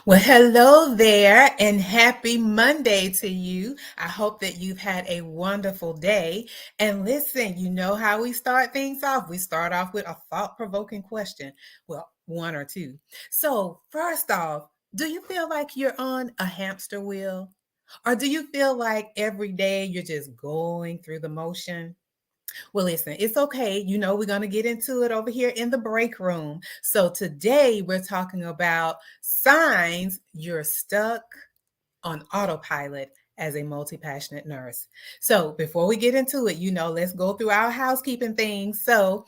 Well, hello there, and happy Monday to you. I hope that you've had a wonderful day. And listen, you know how we start things off. We start off with a thought provoking question. Well, one or two. So, first off, do you feel like you're on a hamster wheel? Or do you feel like every day you're just going through the motion? Well, listen, it's okay. You know, we're going to get into it over here in the break room. So today we're talking about signs you're stuck on autopilot as a multi-passionate nurse. So before we get into it, let's go through our housekeeping things. So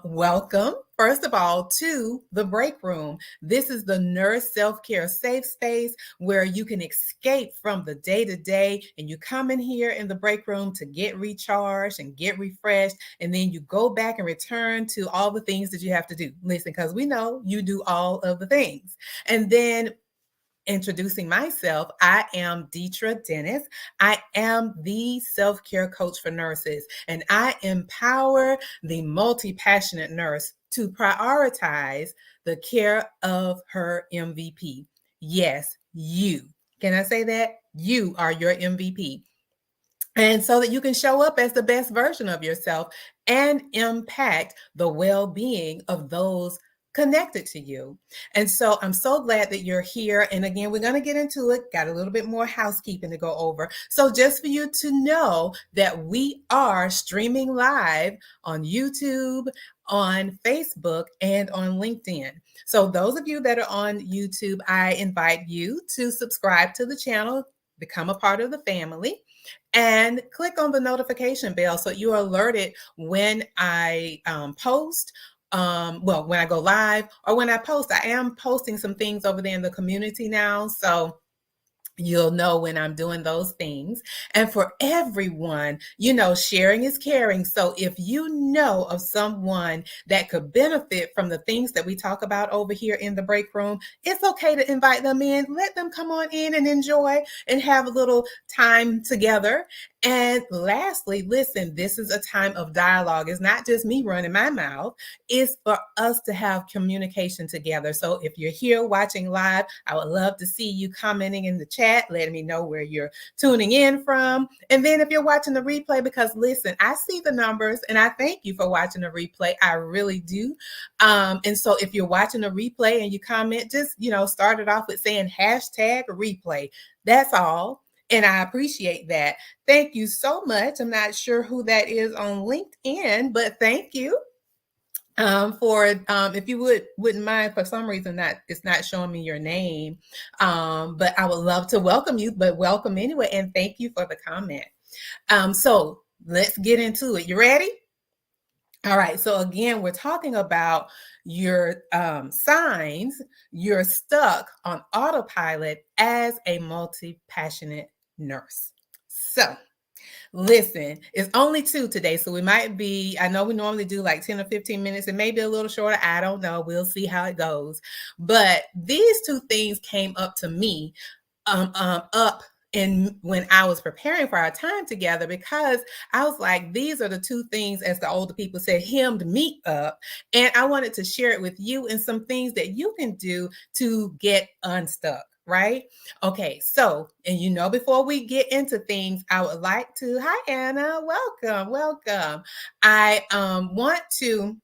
welcome, first of all, to the break room. This is the nurse self-care safe space where you can escape from the day-to-day and you come in here in the break room to get recharged and get refreshed, and then you go back and return to all the things that you have to do. Listen, because we know you do all of the things. And then introducing myself, I am Deetra Dennis. I am the self-care coach for nurses, and I empower the multi-passionate nurse to prioritize the care of her MVP. Yes, you. Can I say that? You are your MVP. And so that you can show up as the best version of yourself and impact the well-being of those connected to you. And so I'm so glad that you're here. And again, we're going to get into it. Got a little bit more housekeeping to go over. So just for you to know that we are streaming live on YouTube, on Facebook, and on LinkedIn. So those of you that are on YouTube, I invite you to subscribe to the channel, become a part of the family, and click on the notification bell so you're alerted when I post. When I go live or when I post. I am posting some things over there in the community now, so you'll know when I'm doing those things. And for everyone, sharing is caring. So if you know of someone that could benefit from the things that we talk about over here in the break room, it's okay to invite them in. Let them come on in and enjoy and have a little time together. And lastly, listen, this is a time of dialogue. It's not just me running my mouth. It's for us to have communication together. So if you're here watching live, I would love to see you commenting in the chat, letting me know where you're tuning in from. And then if you're watching the replay, because listen, I see the numbers and I thank you for watching the replay. I really do. And so if you're watching the replay and you comment, just, start it off with saying #replay. That's all. And I appreciate that. Thank you so much. I'm not sure who that is on LinkedIn, but thank you if you wouldn't mind, for some reason that it's not showing me your name, but I would love to welcome you, but welcome anyway, and thank you for the comment. So let's get into it. You ready? All right, so again, we're talking about your signs you're stuck on autopilot as a multi-passionate nurse. So listen, it's only 2 today, so we might be, I know we normally do like 10 or 15 minutes, and maybe a little shorter. I don't know. We'll see how it goes. But these 2 things came up to me up in when I was preparing for our time together, because I was like, these are the 2 things, as the older people say, hemmed me up. And I wanted to share it with you and some things that you can do to get unstuck. Right? Okay, so, and before we get into things, I would like to, hi Anna, welcome. I want to,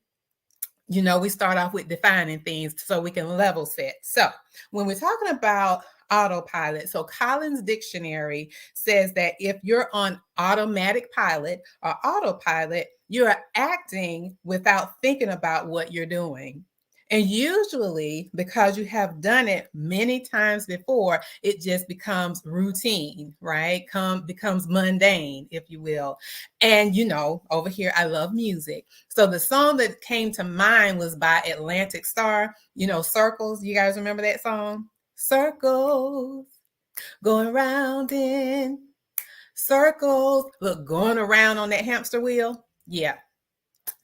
we start off with defining things so we can level set. So when we're talking about autopilot, so Collins Dictionary says that if you're on automatic pilot or autopilot, you're acting without thinking about what you're doing. And usually, because you have done it many times before, it just becomes routine, right? Becomes mundane, if you will. And over here, I love music. So the song that came to mind was by Atlantic Star, Circles. You guys remember that song? Circles, going round in circles. Look, going around on that hamster wheel. Yeah.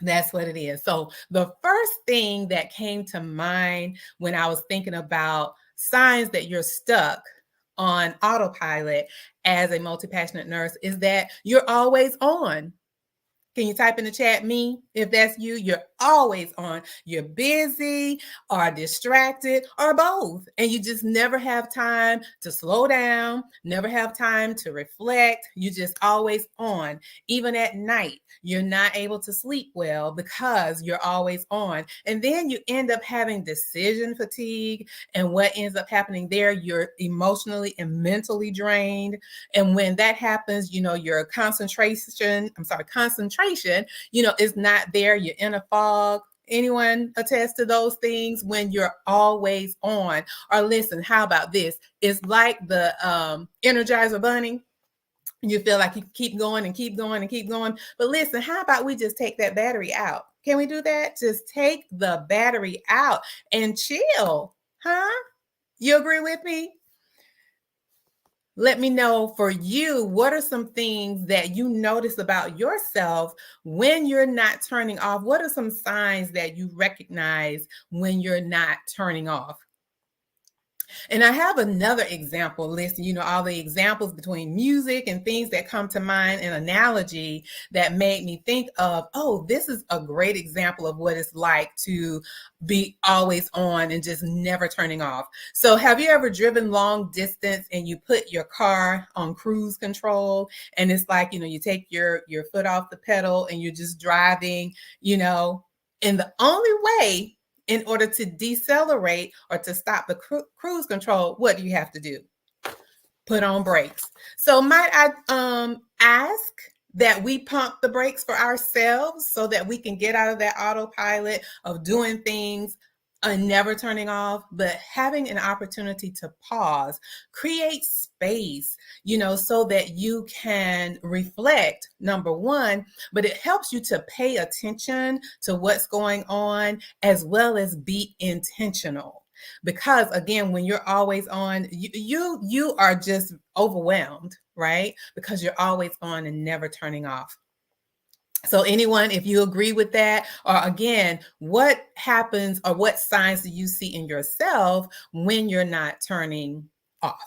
That's what it is. So the first thing that came to mind when I was thinking about signs that you're stuck on autopilot as a multi-passionate nurse is that you're always on. Can you type in the chat, me? If that's you, you're always on. You're busy or distracted or both. And you just never have time to slow down, never have time to reflect. You just always on. Even at night, you're not able to sleep well because you're always on. And then you end up having decision fatigue. And what ends up happening there, you're emotionally and mentally drained. And when that happens, your concentration, is not there. You're in a fog. Anyone attest to those things when you're always on? Or listen, how about this? It's like the Energizer Bunny. You feel like you keep going and keep going and keep going. But listen, how about we just take that battery out? Can we do that? Just take the battery out and chill. Huh? You agree with me? Let me know for you, what are some things that you notice about yourself when you're not turning off? What are some signs that you recognize when you're not turning off? And I have another example list, all the examples between music and things that come to mind, an analogy that made me think of, oh, this is a great example of what it's like to be always on and just never turning off. So have you ever driven long distance and you put your car on cruise control, and it's like, you take your foot off the pedal and you're just driving, and the only way in order to decelerate or to stop the cruise control, what do you have to do? Put on brakes. So might I ask that we pump the brakes for ourselves so that we can get out of that autopilot of doing things and never turning off, but having an opportunity to pause, create space, so that you can reflect, number one, but it helps you to pay attention to what's going on as well as be intentional. Because again, when you're always on, you are just overwhelmed, right? Because you're always on and never turning off. So anyone, if you agree with that, or again, what happens or what signs do you see in yourself when you're not turning off?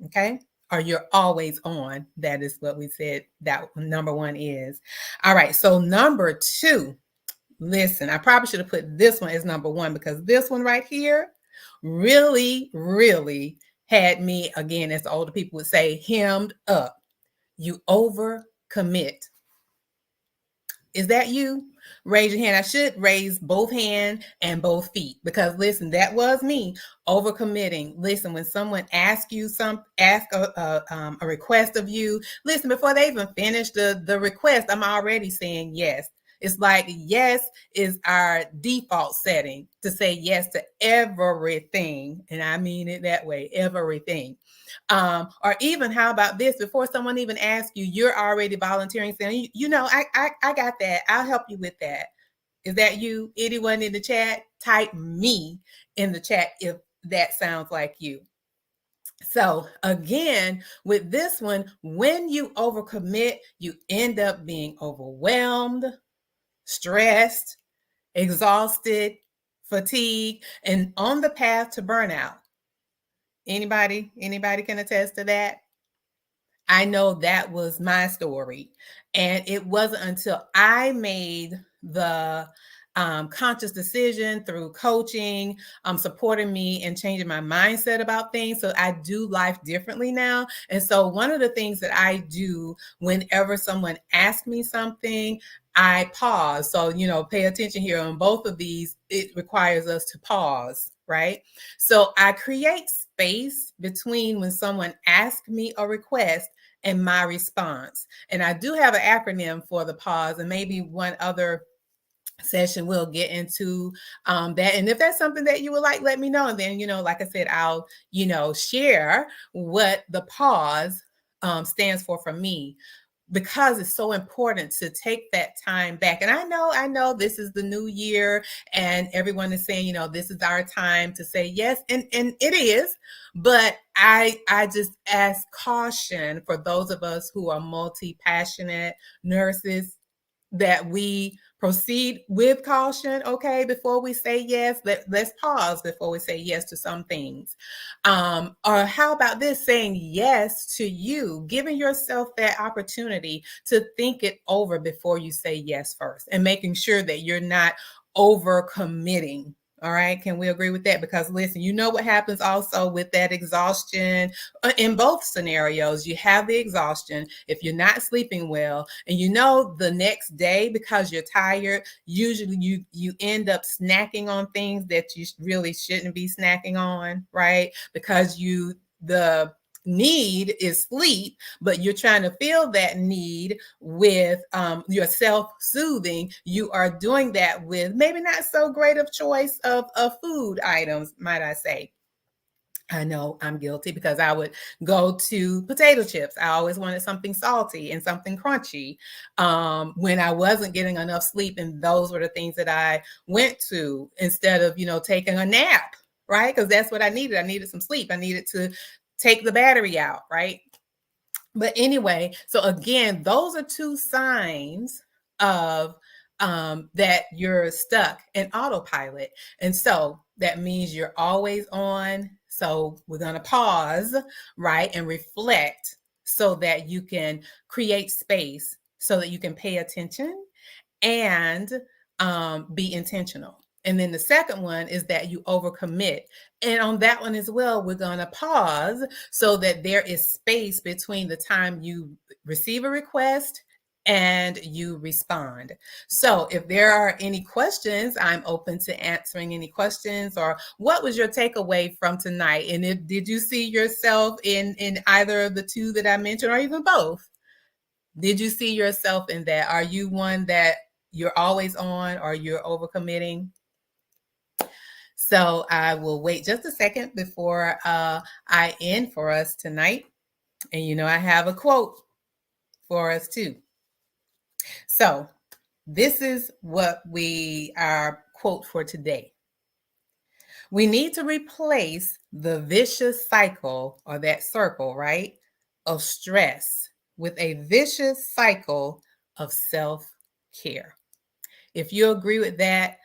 Okay. Or you're always on. That is what we said that number one is. All right. So number two, listen, I probably should have put this one as number one because this one right here really, really had me, again, as the older people would say, hemmed up. You overcommit. Is that you? Raise your hand. I should raise both hands and both feet because listen, that was me overcommitting. Listen, when someone asks you a request of you, listen, before they even finish the request, I'm already saying yes. It's like yes is our default setting to say yes to everything. And I mean it that way, everything. Or even how about this? Before someone even asks you, you're already volunteering, saying, I got that. I'll help you with that. Is that you? Anyone in the chat? Type me in the chat if that sounds like you. So again, with this one, when you overcommit, you end up being overwhelmed, stressed, exhausted, fatigued, and on the path to burnout. Anybody can attest to that? I know that was my story. And it wasn't until I made the conscious decision through coaching, supporting me and changing my mindset about things. So I do life differently now. And so one of the things that I do whenever someone asks me something, I pause. So, pay attention here on both of these. It requires us to pause, right? So I create space between when someone asks me a request and my response. And I do have an acronym for the pause, and maybe one other session we'll get into that. And if that's something that you would like, let me know. And then, like I said, I'll, share what the pause stands for me, because it's so important to take that time back. And I know this is the new year and everyone is saying, this is our time to say yes. And it is, but I just ask caution for those of us who are multi-passionate nurses that we proceed with caution, okay, before we say yes. Let's pause before we say yes to some things. Or how about this, saying yes to you, giving yourself that opportunity to think it over before you say yes first, and making sure that you're not overcommitting. All right. Can we agree with that? Because listen, you know what happens also with that exhaustion in both scenarios. You have the exhaustion if you're not sleeping well, and you know the next day because you're tired, usually you end up snacking on things that you really shouldn't be snacking on, right? Because the need is sleep, but you're trying to fill that need with your self-soothing. You are doing that with maybe not so great of choice of food items, might I say. I know I'm guilty because I would go to potato chips. I always wanted something salty and something crunchy when I wasn't getting enough sleep. And those were the things that I went to instead of, taking a nap, right? Because that's what I needed. I needed some sleep. I needed to take the battery out, right? But anyway, so again, those are two signs of that you're stuck in autopilot. And so that means you're always on. So we're going to pause, right, and reflect so that you can create space so that you can pay attention and be intentional. And then the second one is that you overcommit. And on that one as well, we're going to pause so that there is space between the time you receive a request and you respond. So if there are any questions, I'm open to answering any questions. Or what was your takeaway from tonight? And did you see yourself in either of the two that I mentioned, or even both? Did you see yourself in that? Are you one that you're always on, or you're overcommitting? So I will wait just a second before I end for us tonight. And I have a quote for us too. So this is what our quote for today. We need to replace the vicious cycle, or that circle, right, of stress with a vicious cycle of self-care. If you agree with that,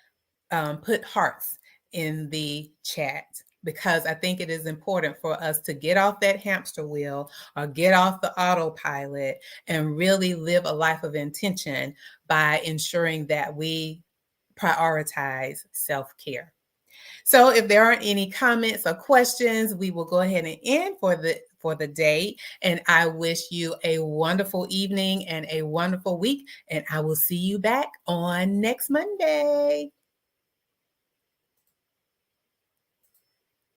put hearts in the chat, because I think it is important for us to get off that hamster wheel or get off the autopilot and really live a life of intention by ensuring that we prioritize self-care. So if there aren't any comments or questions, we will go ahead and end for the day. And I wish you a wonderful evening and a wonderful week. And I will see you back on next Monday.